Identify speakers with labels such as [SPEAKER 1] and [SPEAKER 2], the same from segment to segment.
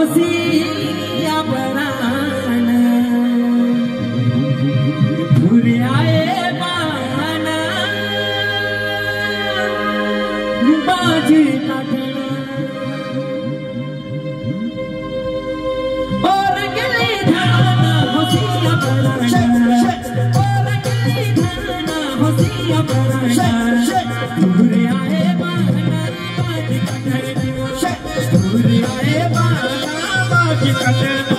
[SPEAKER 1] होसिया परान घुरे आए बाना बाज काटना और गले धाना होसिया पराना और गले धाना होसिया पराना घुरे आए बाना बाज काटना घुरे आए बाना बाज काटना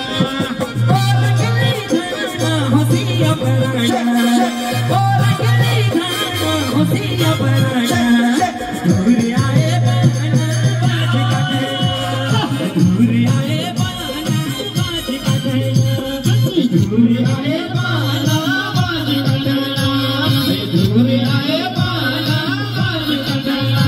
[SPEAKER 1] और गले धाना होसिया पराना और गले धाना होसिया पराना घुरे आए बाना बाज काटना घुरे आए बाना बाज काटना घुरे आए बाना बाज काटना घुरे आए बाना बाज काटना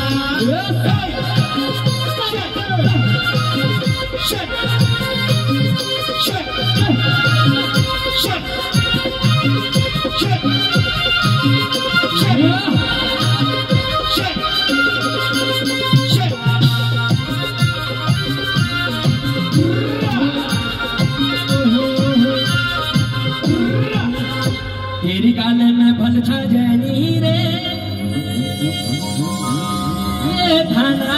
[SPEAKER 1] तेरी गाल में भल छा जैनी रे थाना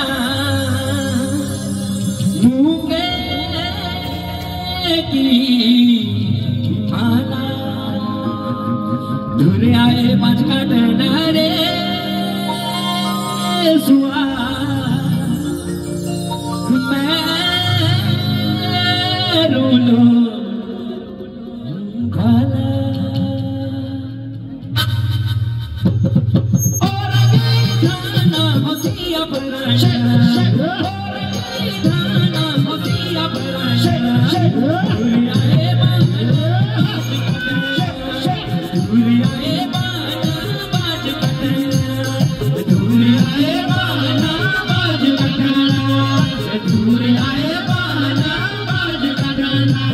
[SPEAKER 1] मुंगे की माला धुरे आए बाज काटना रे सुआ मैं रोलो खाला और गई धाना होसिया पराना और गई धाना होसिया पराना घुरे आए बाना घुरे आए बाना बाज काटना घुरे आए बाना बाज काटना घुरे आए बाना बाज काटना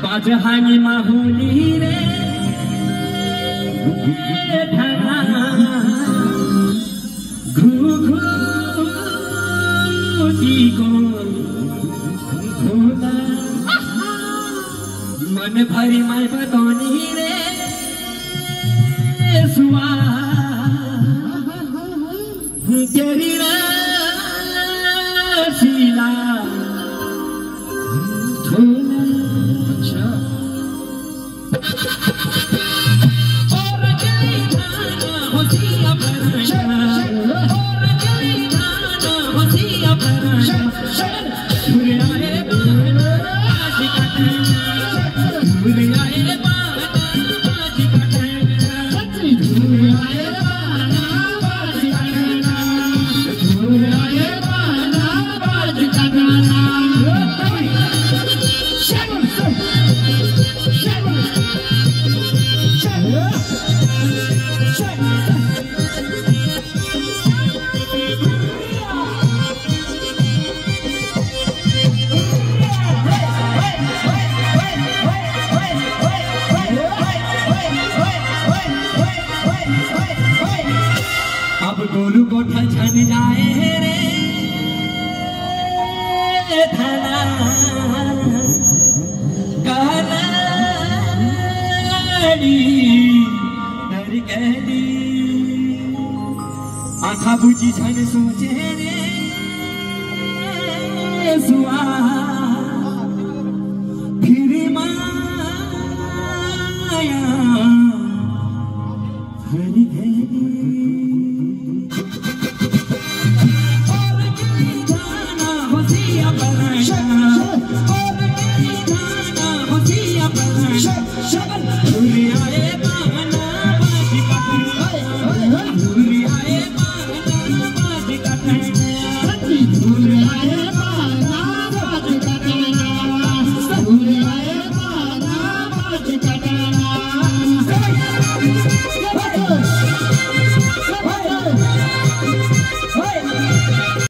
[SPEAKER 1] बाज हानी माहौली रे थाना घुघुती को घोला मन भरी मैं बतौनी रे सुआ तेरी रसीला और गई धाना होसिया पराना और गई धाना होसिया पराना घुरे आए बाना बाज काटना घुरे आए बाना बाज काटना घुरे आए बाना बाज काटना घुरे आए बाना बाज काटना अब गोलू कोठा छन जाए रे थाना कानाड़ी डर कहली आँखा बुझी छन सोचे रे सुआ फिर माया हरी कहली और गई धाना होसिया पराना और गई धाना होसिया पराना घुरे आए